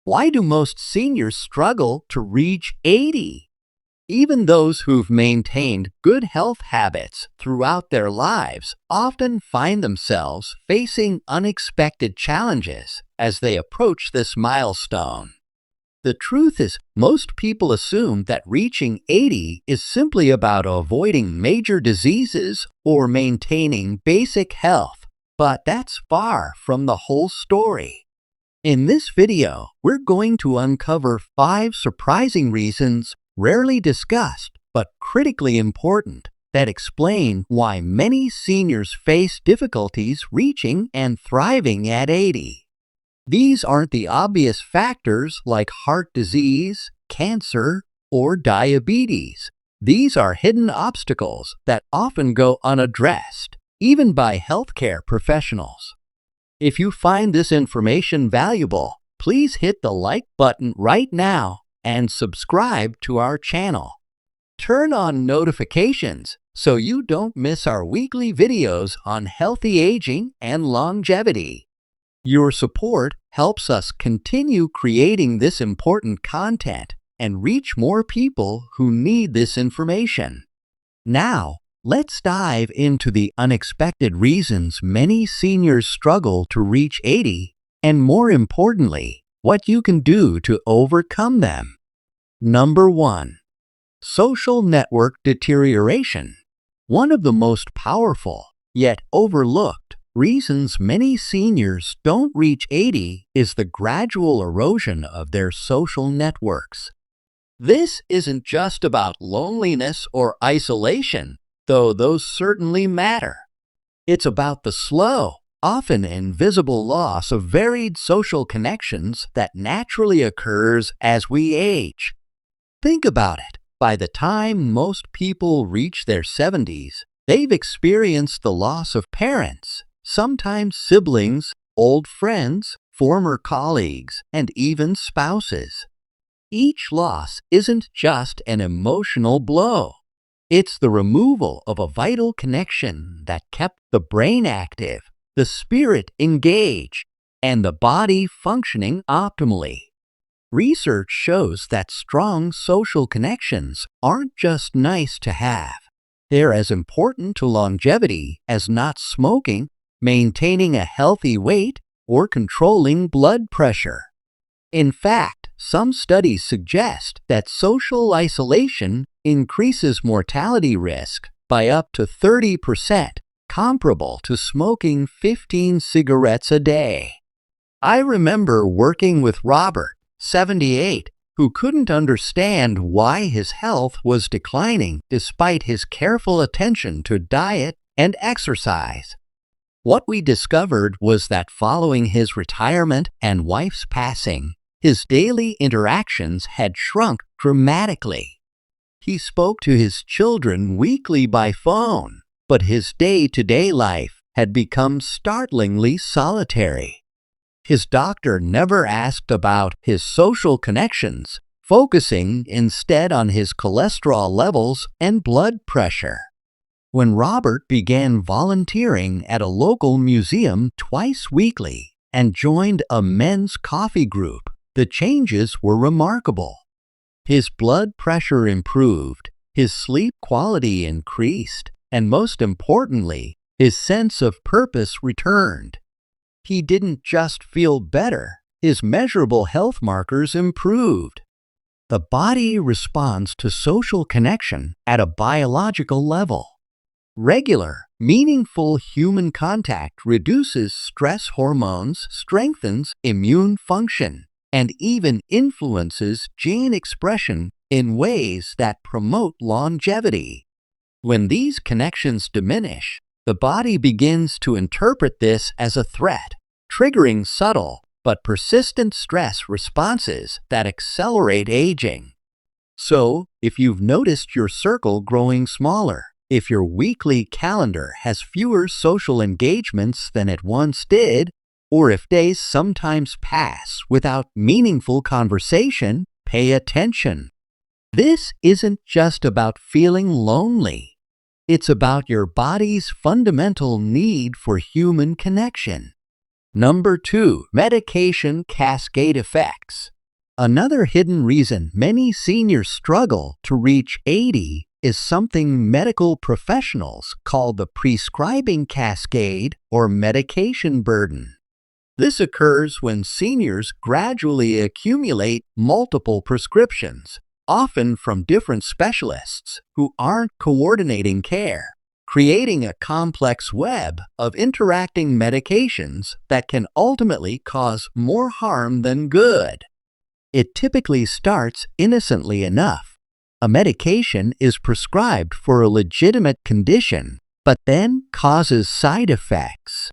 Why do most seniors struggle to reach 80? Even those who've maintained good health habits throughout their lives often find themselves facing unexpected challenges as they approach this milestone. The truth is, most people assume that reaching 80 is simply about avoiding major diseases or maintaining basic health, but that's far from the whole story. In this video, we're going to uncover 5 surprising reasons rarely discussed but critically important that explain why many seniors face difficulties reaching and thriving at 80. These aren't the obvious factors like heart disease, cancer, or diabetes. These are hidden obstacles that often go unaddressed, even by healthcare professionals. If you find this information valuable, please hit the like button right now and subscribe to our channel. Turn on notifications so you don't miss our weekly videos on healthy aging and longevity. Your support helps us continue creating this important content and reach more people who need this information. Now, let's dive into the unexpected reasons many seniors struggle to reach 80, and more importantly, what you can do to overcome them. Number 1. Social network deterioration. One of the most powerful, yet overlooked, reasons many seniors don't reach 80 is the gradual erosion of their social networks. This isn't just about loneliness or isolation, though those certainly matter. It's about the slow, often invisible loss of varied social connections that naturally occurs as we age. Think about it. By the time most people reach their 70s, they've experienced the loss of parents, sometimes siblings, old friends, former colleagues, and even spouses. Each loss isn't just an emotional blow. It's the removal of a vital connection that kept the brain active, the spirit engaged, and the body functioning optimally. Research shows that strong social connections aren't just nice to have. They're as important to longevity as not smoking, maintaining a healthy weight, or controlling blood pressure. In fact, some studies suggest that social isolation increases mortality risk by up to 30%, comparable to smoking 15 cigarettes a day. I remember working with Robert, 78, who couldn't understand why his health was declining despite his careful attention to diet and exercise. What we discovered was that following his retirement and wife's passing, his daily interactions had shrunk dramatically. He spoke to his children weekly by phone, but his day-to-day life had become startlingly solitary. His doctor never asked about his social connections, focusing instead on his cholesterol levels and blood pressure. When Robert began volunteering at a local museum twice weekly and joined a men's coffee group, the changes were remarkable. His blood pressure improved, his sleep quality increased, and most importantly, his sense of purpose returned. He didn't just feel better, his measurable health markers improved. The body responds to social connection at a biological level. Regular, meaningful human contact reduces stress hormones, strengthens immune function, and even influences gene expression in ways that promote longevity. When these connections diminish, the body begins to interpret this as a threat, triggering subtle but persistent stress responses that accelerate aging. So, if you've noticed your circle growing smaller, if your weekly calendar has fewer social engagements than it once did, or if days sometimes pass without meaningful conversation, pay attention. This isn't just about feeling lonely. It's about your body's fundamental need for human connection. Number 2. Medication cascade effects. Another hidden reason many seniors struggle to reach 80 is something medical professionals call the prescribing cascade or medication burden. This occurs when seniors gradually accumulate multiple prescriptions, often from different specialists who aren't coordinating care, creating a complex web of interacting medications that can ultimately cause more harm than good. It typically starts innocently enough. A medication is prescribed for a legitimate condition, but then causes side effects.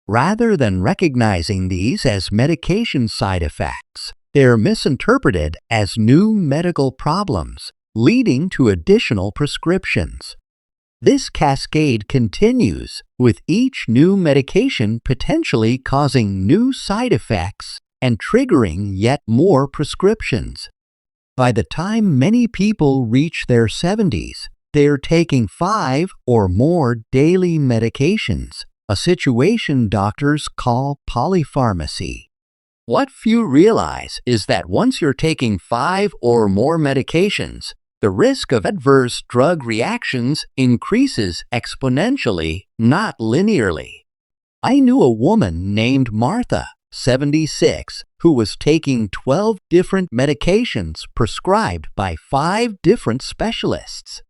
Rather than recognizing these as medication side effects, they are misinterpreted as new medical problems, leading to additional prescriptions. This cascade continues, with each new medication potentially causing new side effects and triggering yet more prescriptions. By the time many people reach their 70s, they are taking 5 or more daily medications, a situation doctors call polypharmacy. What few realize is that once you're taking 5 or more medications, the risk of adverse drug reactions increases exponentially, not linearly. I knew a woman named Martha, 76, who was taking 12 different medications prescribed by 5 different specialists.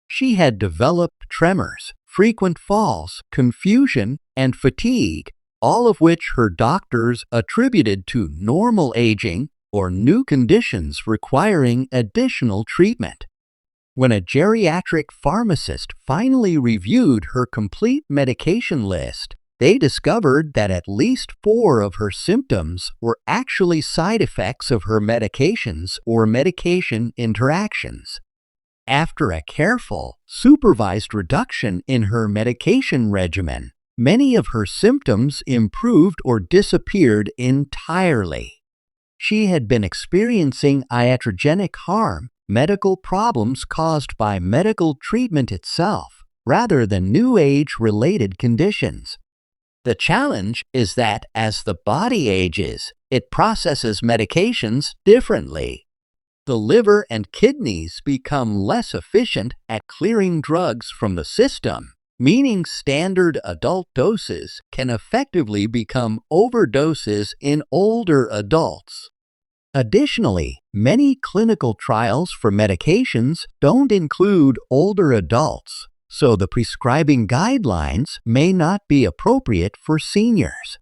She had developed tremors, frequent falls, confusion, and fatigue, all of which her doctors attributed to normal aging or new conditions requiring additional treatment. When a geriatric pharmacist finally reviewed her complete medication list, they discovered that at least 4 of her symptoms were actually side effects of her medications or medication interactions. After a careful, supervised reduction in her medication regimen, many of her symptoms improved or disappeared entirely. She had been experiencing iatrogenic harm, medical problems caused by medical treatment itself, rather than new age-related conditions. The challenge is that as the body ages, it processes medications differently. The liver and kidneys become less efficient at clearing drugs from the system, meaning standard adult doses can effectively become overdoses in older adults. Additionally, many clinical trials for medications don't include older adults, so the prescribing guidelines may not be appropriate for seniors.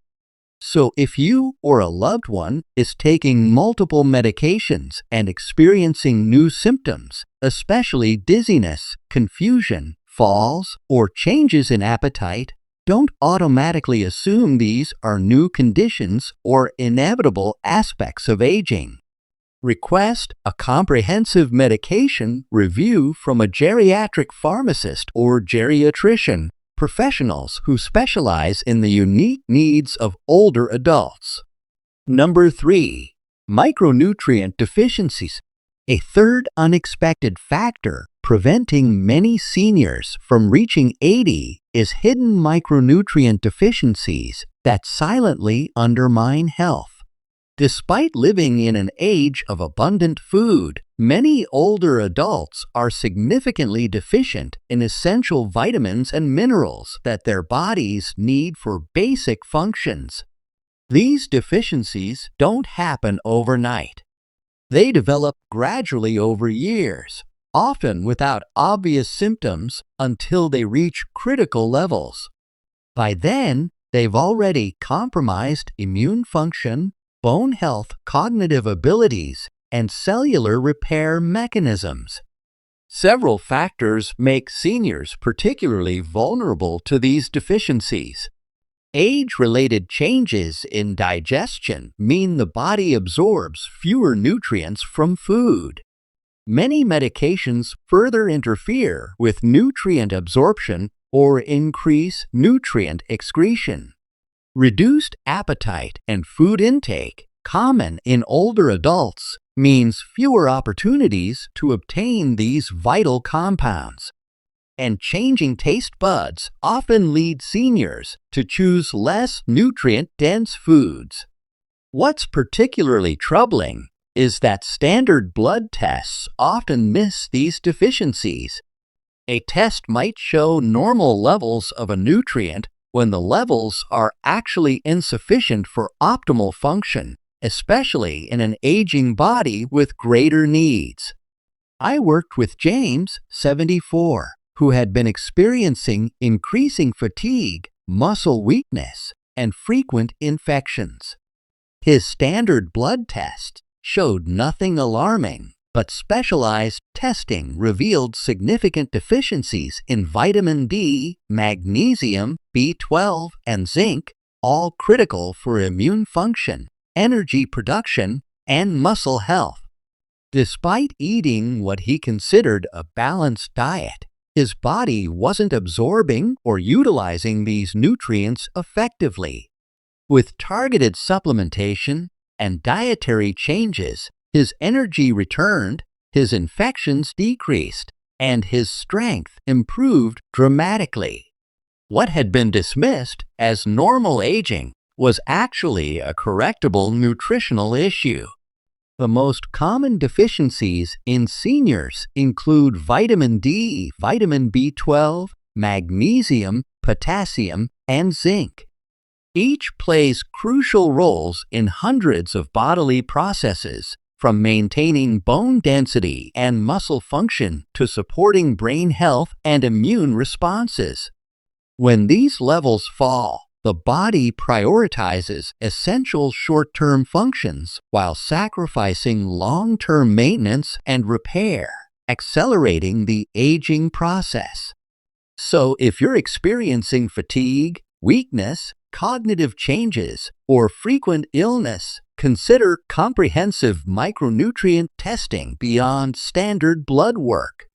So if you or a loved one is taking multiple medications and experiencing new symptoms, especially dizziness, confusion, falls, or changes in appetite, don't automatically assume these are new conditions or inevitable aspects of aging. Request a comprehensive medication review from a geriatric pharmacist or geriatrician, professionals who specialize in the unique needs of older adults. Number 3. Micronutrient deficiencies. A third unexpected factor preventing many seniors from reaching 80 is hidden micronutrient deficiencies that silently undermine health. Despite living in an age of abundant food, many older adults are significantly deficient in essential vitamins and minerals that their bodies need for basic functions. These deficiencies don't happen overnight. They develop gradually over years, often without obvious symptoms until they reach critical levels. By then, they've already compromised immune function, bone health, cognitive abilities, and cellular repair mechanisms. Several factors make seniors particularly vulnerable to these deficiencies. Age-related changes in digestion mean the body absorbs fewer nutrients from food. Many medications further interfere with nutrient absorption or increase nutrient excretion. Reduced appetite and food intake, common in older adults, means fewer opportunities to obtain these vital compounds. and changing taste buds often lead seniors to choose less nutrient-dense foods. What's particularly troubling is that standard blood tests often miss these deficiencies. A test might show normal levels of a nutrient when the levels are actually insufficient for optimal function, especially in an aging body with greater needs. I worked with James, 74, who had been experiencing increasing fatigue, muscle weakness, and frequent infections. His standard blood test showed nothing alarming, but specialized testing revealed significant deficiencies in vitamin D, magnesium, B12, and zinc, all critical for immune function, energy production, and muscle health. Despite eating what he considered a balanced diet, his body wasn't absorbing or utilizing these nutrients effectively. With targeted supplementation and dietary changes, his energy returned, his infections decreased, and his strength improved dramatically. What had been dismissed as normal aging was actually a correctable nutritional issue. The most common deficiencies in seniors include vitamin D, vitamin B12, magnesium, potassium, and zinc. Each plays crucial roles in hundreds of bodily processes, from maintaining bone density and muscle function to supporting brain health and immune responses. When these levels fall, the body prioritizes essential short-term functions while sacrificing long-term maintenance and repair, accelerating the aging process. So if you're experiencing fatigue, weakness, cognitive changes, or frequent illness, consider comprehensive micronutrient testing beyond standard blood work.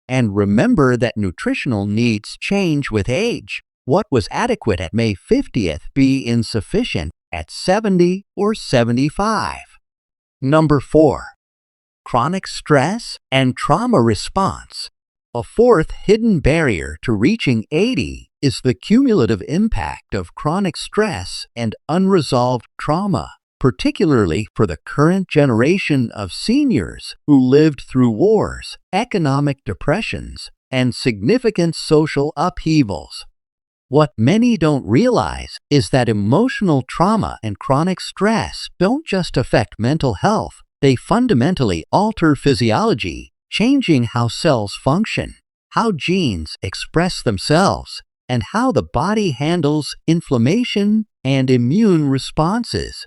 And remember that nutritional needs change with age. What was adequate at May 50th be insufficient at 70 or 75. Number 4. Chronic stress and trauma response. A fourth hidden barrier to reaching 80 is the cumulative impact of chronic stress and unresolved trauma, particularly for the current generation of seniors who lived through wars, economic depressions, and significant social upheavals. What many don't realize is that emotional trauma and chronic stress don't just affect mental health, they fundamentally alter physiology, changing how cells function, how genes express themselves, and how the body handles inflammation and immune responses.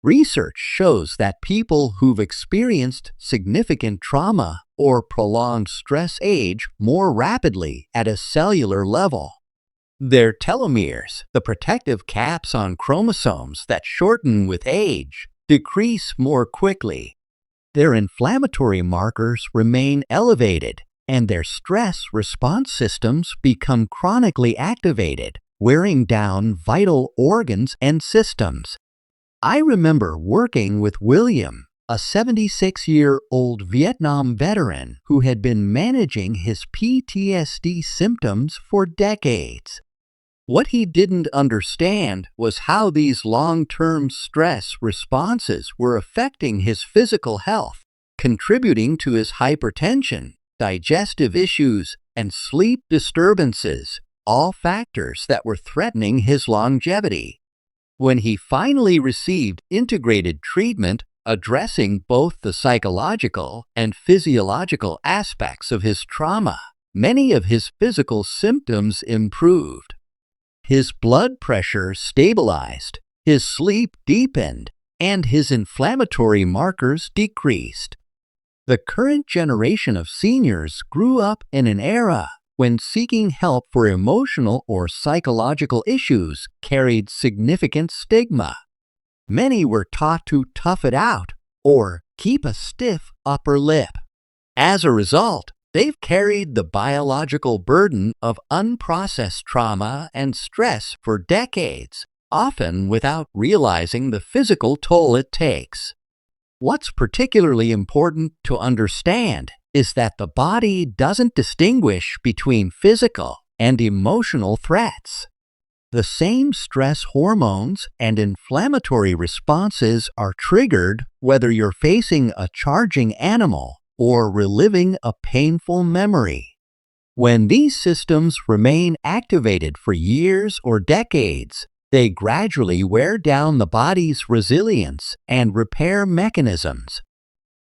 Research shows that people who've experienced significant trauma or prolonged stress age more rapidly at a cellular level. Their telomeres, the protective caps on chromosomes that shorten with age, decrease more quickly. Their inflammatory markers remain elevated, and their stress response systems become chronically activated, wearing down vital organs and systems. I remember working with William, a 76-year-old Vietnam veteran who had been managing his PTSD symptoms for decades. What he didn't understand was how these long-term stress responses were affecting his physical health, contributing to his hypertension, digestive issues, and sleep disturbances, all factors that were threatening his longevity. When he finally received integrated treatment addressing both the psychological and physiological aspects of his trauma, many of his physical symptoms improved. His blood pressure stabilized, his sleep deepened, and his inflammatory markers decreased. The current generation of seniors grew up in an era when seeking help for emotional or psychological issues carried significant stigma. Many were taught to tough it out or keep a stiff upper lip. As a result, they've carried the biological burden of unprocessed trauma and stress for decades, often without realizing the physical toll it takes. What's particularly important to understand is that the body doesn't distinguish between physical and emotional threats. The same stress hormones and inflammatory responses are triggered whether you're facing a charging animal or reliving a painful memory. When these systems remain activated for years or decades, they gradually wear down the body's resilience and repair mechanisms.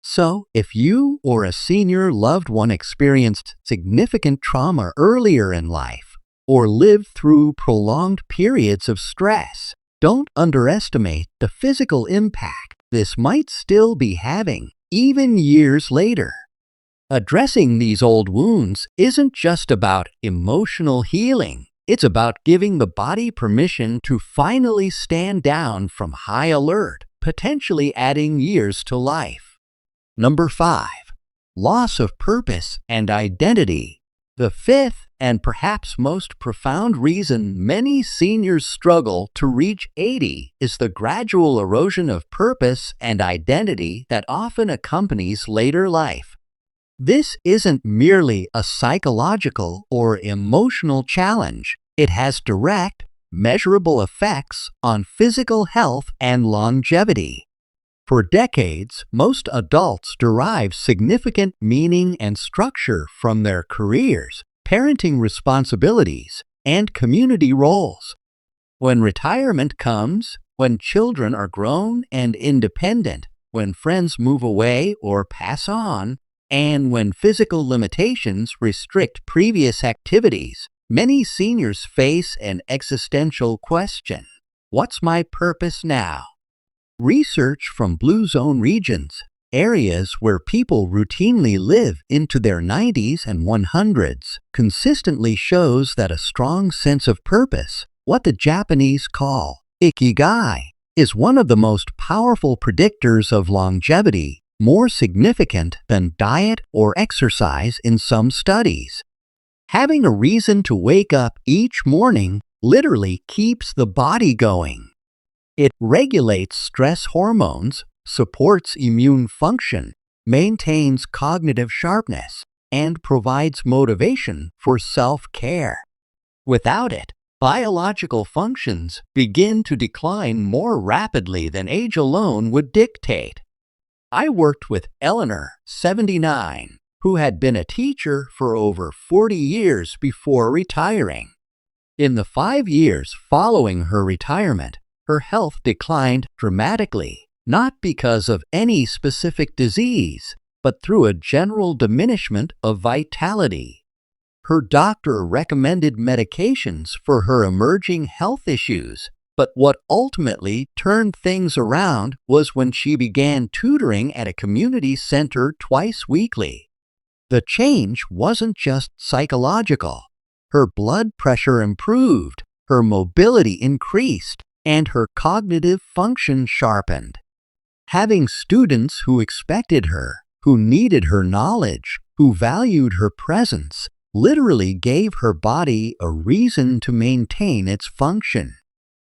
So, if you or a senior loved one experienced significant trauma earlier in life, or lived through prolonged periods of stress, don't underestimate the physical impact this might still be having even years later. Addressing these old wounds isn't just about emotional healing. It's about giving the body permission to finally stand down from high alert, potentially adding years to life. Number 5. Loss of purpose and identity. The fifth and perhaps most profound reason many seniors struggle to reach 80 is the gradual erosion of purpose and identity that often accompanies later life. This isn't merely a psychological or emotional challenge. It has direct, measurable effects on physical health and longevity. For decades, most adults derive significant meaning and structure from their careers, parenting responsibilities, and community roles. When retirement comes, when children are grown and independent, when friends move away or pass on, and when physical limitations restrict previous activities, many seniors face an existential question: what's my purpose now? Research from Blue Zone regions, areas where people routinely live into their 90s and 100s, consistently shows that a strong sense of purpose, what the Japanese call ikigai, is one of the most powerful predictors of longevity, more significant than diet or exercise in some studies. Having a reason to wake up each morning literally keeps the body going. It regulates stress hormones, supports immune function, maintains cognitive sharpness, and provides motivation for self-care. Without it, biological functions begin to decline more rapidly than age alone would dictate. I worked with Eleanor, 79, who had been a teacher for over 40 years before retiring. In the 5 years following her retirement, her health declined dramatically, not because of any specific disease, but through a general diminishment of vitality. Her doctor recommended medications for her emerging health issues, but what ultimately turned things around was when she began tutoring at a community center twice weekly. The change wasn't just psychological. Her blood pressure improved, her mobility increased, and her cognitive function sharpened. Having students who expected her, who needed her knowledge, who valued her presence, literally gave her body a reason to maintain its function.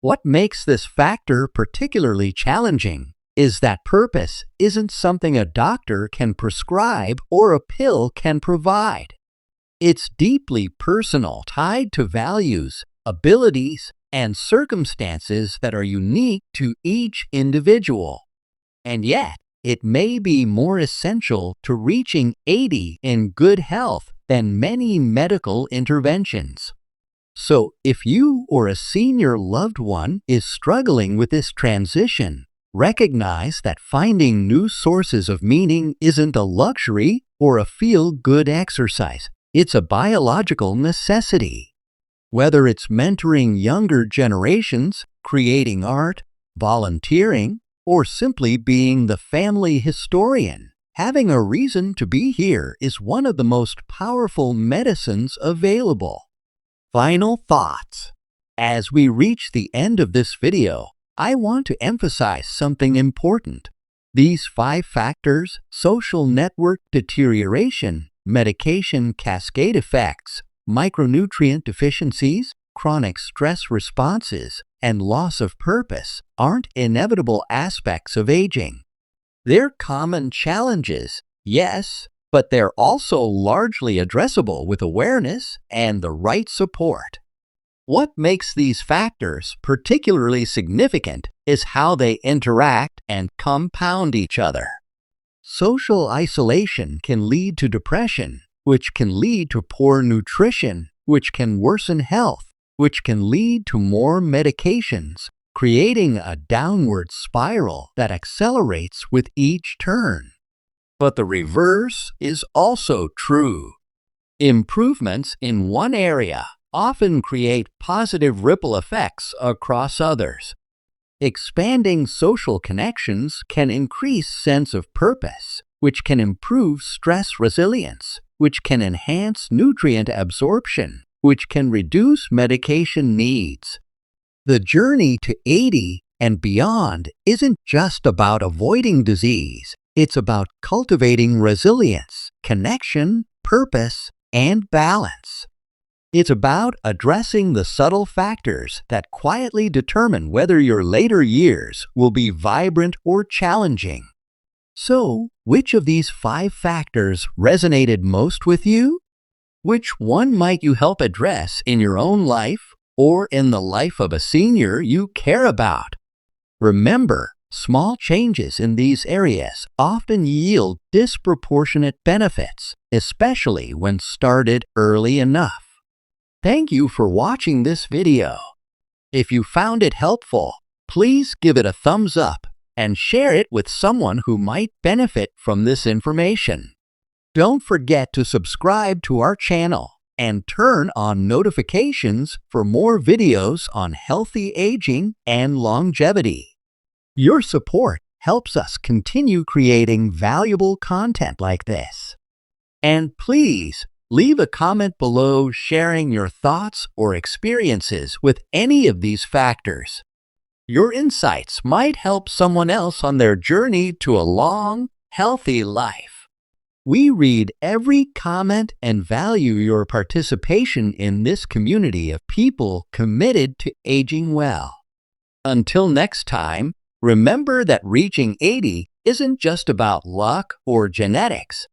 What makes this factor particularly challenging is that purpose isn't something a doctor can prescribe or a pill can provide. It's deeply personal, tied to values, abilities, and circumstances that are unique to each individual. And yet, it may be more essential to reaching 80 in good health than many medical interventions. So, if you or a senior loved one is struggling with this transition, recognize that finding new sources of meaning isn't a luxury or a feel-good exercise. It's a biological necessity. Whether it's mentoring younger generations, creating art, volunteering, or simply being the family historian, having a reason to be here is one of the most powerful medicines available. Final thoughts. As we reach the end of this video, I want to emphasize something important. These 5 factors, social network deterioration, medication cascade effects, micronutrient deficiencies, chronic stress responses, and loss of purpose, aren't inevitable aspects of aging. They're common challenges, yes, but they're also largely addressable with awareness and the right support. What makes these factors particularly significant is how they interact and compound each other. Social isolation can lead to depression, which can lead to poor nutrition, which can worsen health, which can lead to more medications, creating a downward spiral that accelerates with each turn. But the reverse is also true. Improvements in one area often create positive ripple effects across others. Expanding social connections can increase sense of purpose, which can improve stress resilience, which can enhance nutrient absorption, which can reduce medication needs. The journey to 80 and beyond isn't just about avoiding disease. It's about cultivating resilience, connection, purpose, and balance. It's about addressing the subtle factors that quietly determine whether your later years will be vibrant or challenging. So, which of these 5 factors resonated most with you? Which one might you help address in your own life or in the life of a senior you care about? Remember, small changes in these areas often yield disproportionate benefits, especially when started early enough. Thank you for watching this video. If you found it helpful, please give it a thumbs up and share it with someone who might benefit from this information. Don't forget to subscribe to our channel and turn on notifications for more videos on healthy aging and longevity. Your support helps us continue creating valuable content like this. And please leave a comment below sharing your thoughts or experiences with any of these factors. Your insights might help someone else on their journey to a long, healthy life. We read every comment and value your participation in this community of people committed to aging well. Until next time, remember that reaching 80 isn't just about luck or genetics.